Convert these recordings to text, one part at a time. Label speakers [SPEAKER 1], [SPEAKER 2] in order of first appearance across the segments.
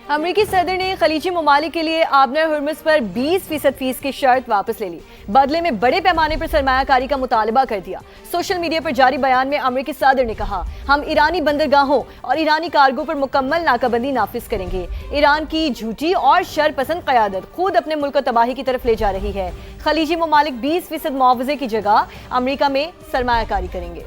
[SPEAKER 1] امریکی صدر نے خلیجی ممالک کے لیے آبنر ہرمز پر 20% فیس کی شرط واپس لے لی، بدلے میں بڑے پیمانے پر سرمایہ کاری کا مطالبہ کر دیا۔ سوشل میڈیا پر جاری بیان میں امریکی صدر نے کہا، ہم ایرانی بندرگاہوں اور ایرانی کارگو پر مکمل ناکہ بندی نافذ کریں گے۔ ایران کی جھوٹی اور شر پسند قیادت خود اپنے ملک کو تباہی کی طرف لے جا رہی ہے۔ خلیجی ممالک 20% معاوضے کی جگہ امریکہ میں سرمایہ کاری کریں گے۔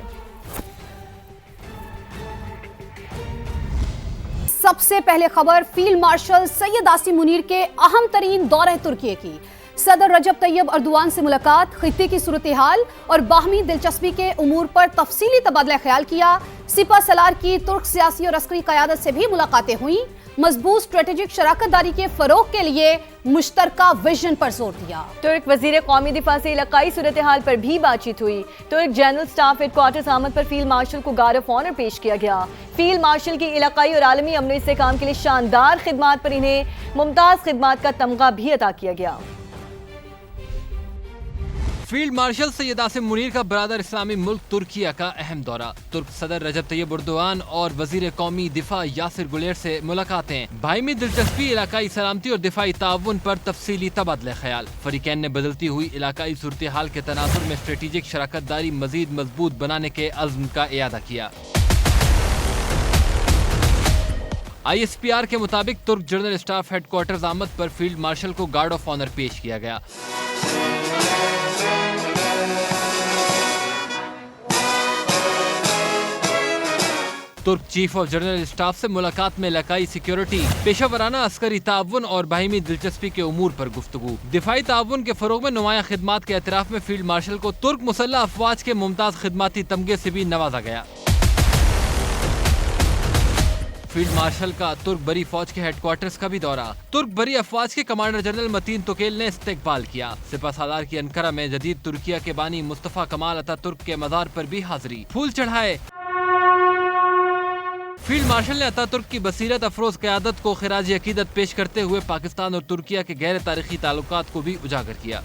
[SPEAKER 2] سب سے پہلے خبر فیلڈ مارشل سید عاصم منیر کے اہم ترین دورہ ترکیے کی۔ صدر رجب طیب اردوان سے ملاقات، خطے کی صورتحال اور باہمی دلچسپی کے امور پر تفصیلی تبادلہ خیال کیا۔ سپہ سالار کی ترک سیاسی اور عسکری قیادت سے بھی ملاقاتیں ہوئیں۔ مضبوط اسٹریٹجک شراکت داری کے فروغ کے لیے مشترکہ ویژن پر زور دیا۔
[SPEAKER 1] ترک وزیر قومی دفاع سے علاقائی صورتحال پر بھی بات چیت ہوئی۔ ترک جنرل سٹاف ہیڈ کوارٹرز آمد پر فیلڈ مارشل کو گارڈ آف آنر پیش کیا گیا۔ فیلڈ مارشل کی علاقائی اور عالمی امن و استحکام کے لیے شاندار خدمات پر انہیں ممتاز خدمات کا تمغہ بھی عطا کیا گیا۔
[SPEAKER 3] فیلڈ مارشل سید عاصم منیر کا برادر اسلامی ملک ترکیہ کا اہم دورہ۔ ترک صدر رجب طیب اردوان اور وزیر قومی دفاع یاسر گلیر سے ملاقاتیں، باہمی دلچسپی، علاقائی سلامتی اور دفاعی تعاون پر تفصیلی تبادلہ خیال۔ فریقین نے بدلتی ہوئی علاقائی صورتحال کے تناظر میں اسٹریٹجک شراکت داری مزید مضبوط بنانے کے عزم کا اعادہ کیا۔ ISPR کے مطابق ترک جنرل اسٹاف ہیڈ کوارٹرز آمد پر فیلڈ مارشل کو گارڈ آف آنر پیش کیا گیا۔ ترک چیف آف جنرل اسٹاف سے ملاقات میں علاقائی سیکیورٹی، پیشہ ورانہ عسکری تعاون اور باہمی دلچسپی کے امور پر گفتگو۔ دفاعی تعاون کے فروغ میں نمایاں خدمات کے اعتراف میں فیلڈ مارشل کو ترک مسلح افواج کے ممتاز خدماتی تمغے سے بھی نوازا گیا۔ فیلڈ مارشل کا ترک بری فوج کے ہیڈ کوارٹرز کا بھی دورہ۔ ترک بری افواج کے کمانڈر جنرل متین توکیل نے استقبال کیا۔ سپہ سالار کی انقرہ میں جدید ترکیہ کے بانی مصطفیٰ کمال اتا ترک کے مزار پر بھی حاضری، پھول چڑھائے۔ فیلڈ مارشل نے اتا ترک کی بصیرت افروز قیادت کو خراج عقیدت پیش کرتے ہوئے پاکستان اور ترکیہ کے غیر تاریخی تعلقات کو بھی اجاگر کیا۔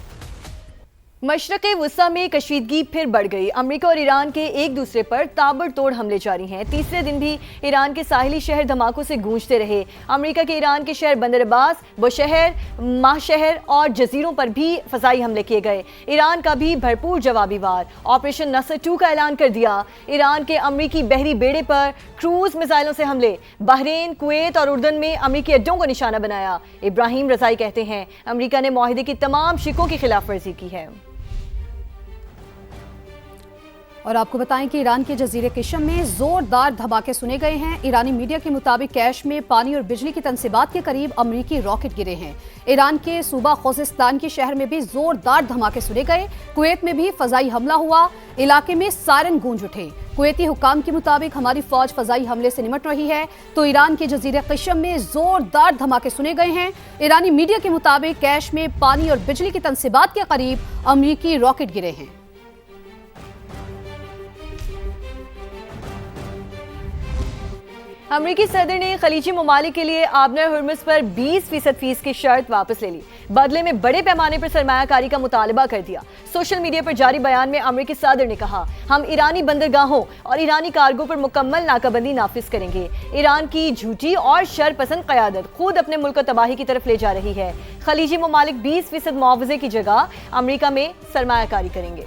[SPEAKER 1] مشرق وسطیٰ میں کشیدگی پھر بڑھ گئی۔ امریکہ اور ایران کے ایک دوسرے پر تابڑ توڑ حملے جاری ہیں۔ تیسرے دن بھی ایران کے ساحلی شہر دھماکوں سے گونجتے رہے۔ امریکہ کے ایران کے شہر بندر عباس، بوشہر، ماہ شہر اور جزیروں پر بھی فضائی حملے کیے گئے۔ ایران کا بھی بھرپور جوابی وار، آپریشن نصر 2 کا اعلان کر دیا۔ ایران کے امریکی بحری بیڑے پر کروز میزائلوں سے حملے، بحرین، کویت اور اردن میں امریکی اڈوں کو نشانہ بنایا۔ ابراہیم رضائی کہتے ہیں، امریکہ نے معاہدے کی تمام شقوں کی خلاف ورزی کی ہے۔
[SPEAKER 2] اور آپ کو بتائیں کہ ایران کے جزیرے کشم میں زوردار دھماکے سنے گئے ہیں۔ ایرانی میڈیا کے مطابق کیش میں پانی اور بجلی کی تنصیبات کے قریب امریکی راکٹ گرے ہیں۔ ایران کے صوبہ خوزستان کے شہر میں بھی زوردار دھماکے سنے گئے۔ کویت میں بھی فضائی حملہ ہوا، علاقے میں سائرن گونج اٹھے۔ کویتی حکام کے مطابق ہماری فوج فضائی حملے سے نمٹ رہی ہے، تو ایران کے جزیرے قشم میں زوردار دھماکے سنے گئے ہیں۔ ایرانی میڈیا کے مطابق کیش میں پانی اور بجلی کی تنصیبات کے قریب امریکی راکٹ گرے ہیں۔
[SPEAKER 1] امریکی صدر نے خلیجی ممالک کے لیے آبنر ہرمز پر 20% فیس کی شرط واپس لے لی، بدلے میں بڑے پیمانے پر سرمایہ کاری کا مطالبہ کر دیا۔ سوشل میڈیا پر جاری بیان میں امریکی صدر نے کہا، ہم ایرانی بندرگاہوں اور ایرانی کارگو پر مکمل ناکہ بندی نافذ کریں گے۔ ایران کی جھوٹی اور شر پسند قیادت خود اپنے ملک کو تباہی کی طرف لے جا رہی ہے۔ خلیجی ممالک 20% معاوضے کی جگہ امریکہ میں سرمایہ کاری کریں گے۔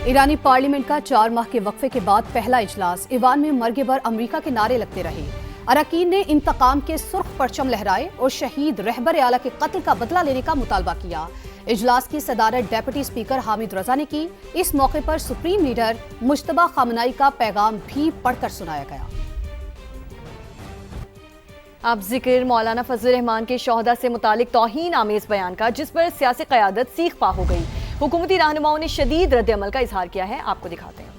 [SPEAKER 2] ایرانی پارلیمنٹ کا 4 ماہ کے وقفے کے بعد پہلا اجلاس، ایوان میں مرگ بر امریکہ کے نعرے لگتے رہے۔ اراکین نے انتقام کے سرخ پرچم لہرائے اور شہید رہبر اعلیٰ کے قتل کا بدلہ لینے کا مطالبہ کیا۔ اجلاس کی صدارت ڈیپٹی اسپیکر حامد رضا نے کی۔ اس موقع پر سپریم لیڈر مجتبیٰ خامنہئی کا پیغام بھی پڑھ کر سنایا گیا۔
[SPEAKER 1] اب ذکر مولانا فضل الرحمان کے شہداء سے متعلق توہین آمیز بیان کا، جس پر سیاسی قیادت سیخ پا ہو گئی۔ حکومتی رہنماؤں نے شدید رد عمل کا اظہار کیا ہے، آپ کو دکھاتے ہیں۔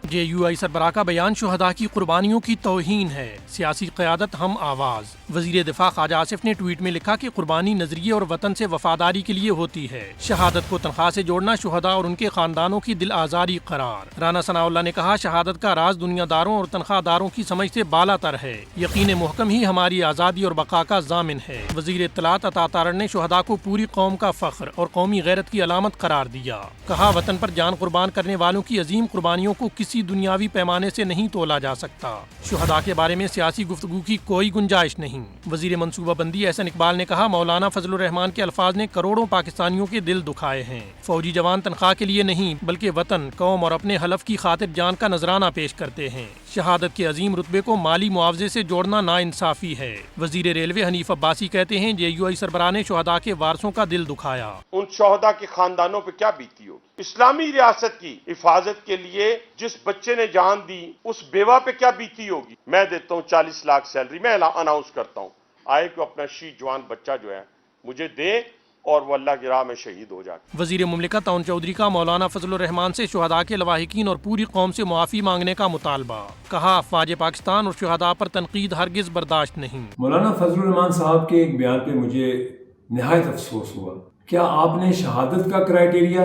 [SPEAKER 4] JUI سربراہ کا بیان شہداء کی قربانیوں کی توہین ہے، سیاسی قیادت ہم آواز۔ वजीर दिफा ख्वाजा आसिफ ने ट्वीट में लिखा कि कुर्बानी नजरिए और वतन से वफादारी के लिए होती है। शहादत को तनख्वाह से जोड़ना शुहदा और उनके खानदानों की दिल आजारी करार। राना सनाउल्लाह ने कहा, शहादत का राज दुनियादारों और तनख्वाहदारों की समझ से बालातर है। यकीन मुहकम ही हमारी आज़ादी और बका का जामिन है। वजीर इत्तलात अता तारड़ ने शुहदा को पूरी कौम का फख्र और कौमी गैरत की अलामत करार दिया। कहा, वतन पर जान कुर्बान करने वालों की अजीम कुर्बानियों को किसी दुनियावी पैमाने से नहीं तोला जा सकता। शुहदा के बारे में सियासी गुफ्तगू की कोई गुंजाइश नहीं। वजीर मनसूबा बंदी एहसन इकबाल ने कहा, मौलाना फजलुर रहमान के अल्फाज ने करोड़ों पाकिस्तानियों के दिल दुखाए हैं। फौजी जवान तनख्वाह के लिए नहीं बल्कि वतन, कौम और अपने हलफ की खातिर जान का नजराना पेश करते हैं। शहादत के अजीम रुतबे को माली मुआवजे से जोड़ना नाइंसाफी है। वजीर रेलवे हनीफ अब्बासी कहते हैं, JUI सरबराह ने शुहदा के वारसों का दिल दुखाया।
[SPEAKER 5] उन शहदा के खानदानों पे क्या बीती होगी। इस्लामी रियासत की हिफाजत के लिए जिस बच्चे ने जान दी उस बेवा पे क्या बीती होगी। मैं देता हूँ 40 लाख सैलरी, मैं अनाउंस करता हूँ, आए को अपना शहीद जवान बच्चा जो है मुझे दे और वो अल्लाह की राह में शहीद हो जाए।
[SPEAKER 4] वजीर मुमलिकत तौन चौधरी का मौलाना फजलुर रहमान से शुहदा के लवाहिकीन और पूरी कौम से मुआफ़ी मांगने का मुतालबा। कहा, अफवाज पाकिस्तान और शुहदा पर तनकीद हरगिज बर्दाश्त नहीं।
[SPEAKER 6] मौलाना फजलुर रहमान साहब के एक बयान पे मुझे निहायत अफसोस हुआ। क्या आपने शहादत का क्राइटेरिया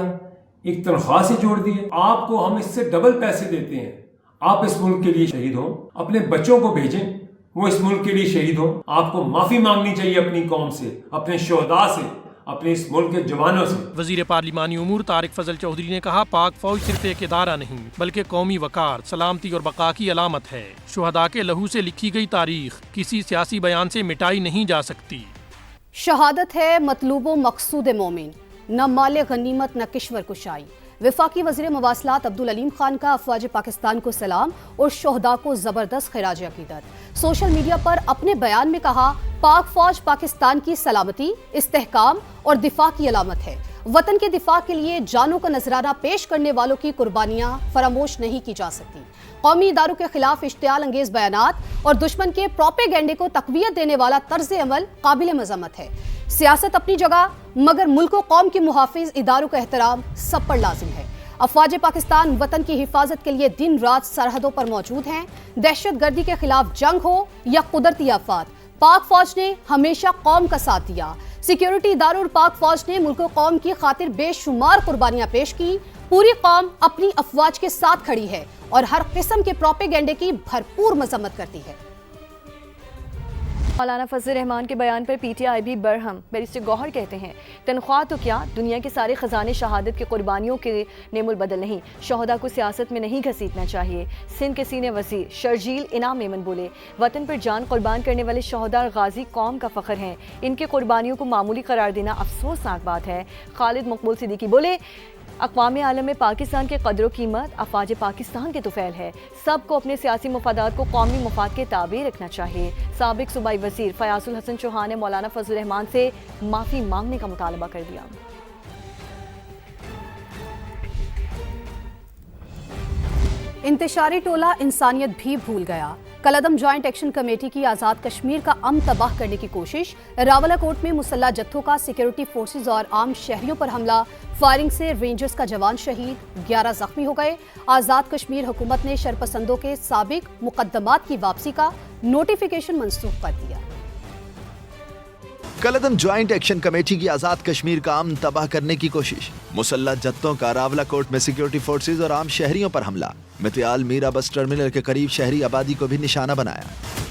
[SPEAKER 6] एक तनख्वाह से जोड़ दिया? आपको हम इससे डबल पैसे देते हैं, आप इस मुल्क के लिए शहीद हों, अपने बच्चों को भेजें वो इस मुल्क के लिए शहीद हों। आपको माफी मांगनी चाहिए अपनी कौम से, अपने शुहदा से, अपने इस मुल्क के जवानों से।
[SPEAKER 4] वजीर पार्लिमानी उमूर तारिक फजल चौधरी ने कहा, पाक फौज सिर्फ एक इदारा नहीं बल्कि कौमी वकार, सलामती और बका की अलामत है। शुहदा के लहू से लिखी गई तारीख किसी सियासी बयान से मिटाई नहीं जा सकती।
[SPEAKER 2] शहादत है मतलूबो मकसूद मोमिन, न माल गनीमत न किश्वर कुशाई। वफाकी वज़ीर मवासलात अब्दुल अलीम खान का अफवाज पाकिस्तान को सलाम और शोहदा को ज़बरदस्त खिराज अकीदत। सोशल मीडिया पर अपने बयान में कहा, पाक फौज पाकिस्तान की सलामती, इस्तेहकाम और दिफा की अलामत है। वतन के दिफा के लिए जानों का नजराना पेश करने वालों की कुर्बानियां फरामोश नहीं की जा सकती। कौमी इदारों के खिलाफ इश्तियाल अंगेज बयानात और दुश्मन के प्रोपेगेंडे को तकवीयत देने वाला तर्ज अमल काबिल मजम्मत है। सियासत अपनी जगह, मगर मुल्क और कौम के मुहाफिज इदारों का एहतराम सब पर लाजिम है। अफवाज पाकिस्तान वतन की हिफाजत के लिए दिन रात सरहदों पर मौजूद हैं। दहशत गर्दी के खिलाफ जंग हो या कुदरती आफात, पाक फौज ने हमेशा कौम का साथ दिया। सिक्योरिटी इदारों और पाक फौज ने मुल्क और कौम की खातिर बेशुमार कुर्बानियां पेश की। पूरी कौम अपनी अफवाज के साथ खड़ी है और हर किस्म के प्रोपेगेंडे की भरपूर मजम्मत करती है।
[SPEAKER 1] मौलाना फजल रहमान के बयान पर PTI भी बरहम। बैरिस्टर गौहर कहते हैं, तनख्वाह तो क्या, दुनिया के सारे खजाने शहादत की कुर्बानियों के नेमुल बदल नहीं। शोहदा को सियासत में नहीं घसीटना चाहिए। सिंध के सीनियर वज़ीर शर्जील इनाम मेमन बोले, वतन पर जान कुर्बान करने वाले शोहदा गाजी कौम का फ़ख्र हैं। इनके कुर्बानियों को मामूली करार देना अफसोसनाक बात है। खालिद मकबूल सिद्दीकी बोले, अक़वाम आलम में पाकिस्तान के कदर कीमत अफवाज पाकिस्तान के तुफैल है। सबको अपने सियासी मफादात को कौमी मफाद के ताबे रखना चाहिए। साबिक सूबाई वज़ीर फयाजुल हसन चौहान ने मौलाना फजल रहमान से माफ़ी मांगने का मुतालबा कर दिया।
[SPEAKER 2] इंतशारी टोला इंसानियत भी भूल गया। कलअदम जॉइंट एक्शन कमेटी की आज़ाद कश्मीर का अमन तबाह करने की कोशिश। रावलाकोट में मुसल्लह जत्थों का सिक्योरिटी फोर्सेज और आम शहरियों पर हमला। फायरिंग से रेंजर्स का जवान शहीद, 11 जख्मी हो गए। आज़ाद कश्मीर हुकूमत ने शरपसंदों के साबिक मुकद्दमात की वापसी का नोटिफिकेशन मंसूख कर दिया।
[SPEAKER 7] कलअदम जॉइंट एक्शन कमेटी की आज़ाद कश्मीर का अमन तबाह करने की कोशिश। मुसल्लह जत्थों का रावलाकोट में सिक्योरिटी फोर्सेज और आम शहरियों पर हमला। मित्याल मीरा बस टर्मिनल के करीब शहरी आबादी को भी निशाना बनाया।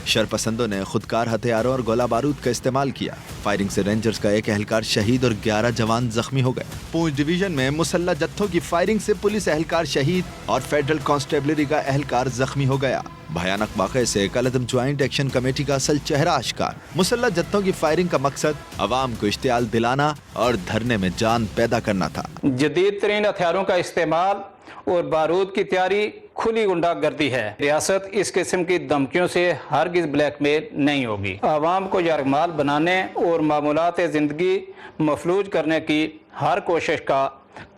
[SPEAKER 7] शरपसंदों ने खुदकार हथियारों और गोला बारूद का इस्तेमाल किया। फायरिंग से रेंजर्स का एक एहलकार शहीद और 11 जवान जख्मी हो गए। पूंछ डिवीजन में मुसल्लह जत्थों की फायरिंग से पुलिस एहलकार शहीद और फेडरल कांस्टेबलरी का एहलकार जख्मी हो गया। भयानक वाक़े से कलअदम ज्वाइंट एक्शन कमेटी का असल चेहरा आश्कार। मुसल्लह जत्थों की फायरिंग का मकसद अवाम को इश्तियाल दिलाना और धरने में जान पैदा करना था।
[SPEAKER 8] जदीद तरीन हथियारों का इस्तेमाल और बारूद की तैयारी खुली गुंडागर्दी है। रियासत इस किस्म की धमकियों से हरगिज ब्लैकमेल नहीं होगी। आवाम को यरगमाल बनाने और मामूलात ज़िंदगी मफलूज करने की हर कोशिश का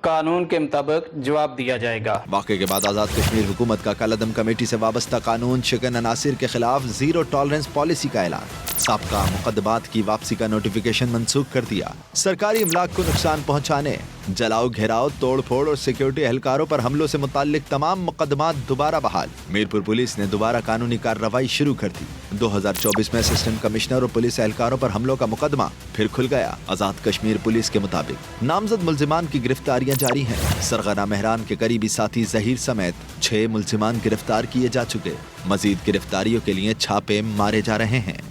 [SPEAKER 8] कानून के मुताबिक जवाब दिया जाएगा।
[SPEAKER 7] वाक़े के बाद आज़ाद कश्मीर हुकूमत का कलअदम कमेटी से वाबस्ता कानून शिकन अनासिर के खिलाफ जीरो टॉलरेंस पॉलिसी का ऐलान, साबका मुकदमात की वापसी का नोटिफिकेशन मनसूख कर दिया। सरकारी इमलाक को नुकसान पहुँचाने, जलाओ, घेराव, तोड़ फोड़ और सिक्योरिटी एहलकारों पर हमलों से मुताल्लिक तमाम मुकदमात दोबारा बहाल। मीरपुर पुलिस ने दोबारा कानूनी कार्रवाई शुरू कर दी। 2024 में असिस्टेंट कमिश्नर और पुलिस एहलकारों पर हमलों का मुकदमा फिर खुल गया। आज़ाद कश्मीर पुलिस के मुताबिक नामजद मुल्जिमान की गिरफ्तारियां जारी हैं। सरगना मेहरान के करीबी साथी जहीर समेत 6 मुल्जिमान गिरफ्तार किए जा चुके। मजीद गिरफ्तारियों के लिए छापे मारे जा रहे हैं।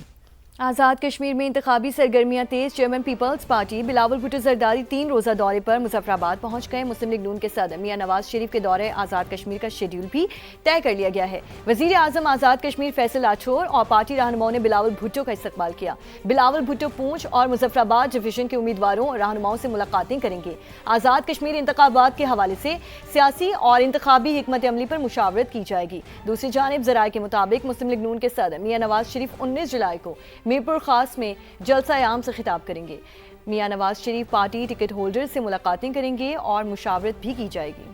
[SPEAKER 1] आज़ाद कश्मीर में इंतखाबी सरगर्मियां तेज। Chairman Peoples Party Bilawal Bhutto Zardari 3 रोज़ा दौरे पर मुजफ्फराबाद पहुंच गए। मुस्लिम लीग नून के सदर मियां नवाज शरीफ के दौरे आज़ाद कश्मीर का शेड्यूल भी तय कर लिया गया है। वज़ीर आज़म आज़ाद कश्मीर फैसल लाठौर और पार्टी रहनुमाओं ने बिलावल भुट्टो का इस्तकबाल किया। बिलावल भुट्टो पूंछ और मुजफ्फराबाद डिवीजन के उम्मीदवारों और रहनुमाओं से मुलाकातें करेंगे। आज़ाद कश्मीर इंतखाबात के हवाले से सियासी और इंतखाबी हिकमत अमली पर मुशावरत की जाएगी। दूसरी जानिब ज़राए के मुताबिक मुस्लिम लीग नून के सदर मियां नवाज शरीफ 19 जुलाई को मीरपुर खास में जलसा आम से खिताब करेंगे। मियां Nawaz Sharif party ticket holder से मुलाकातें करेंगे और मुशावरत भी की जाएगी।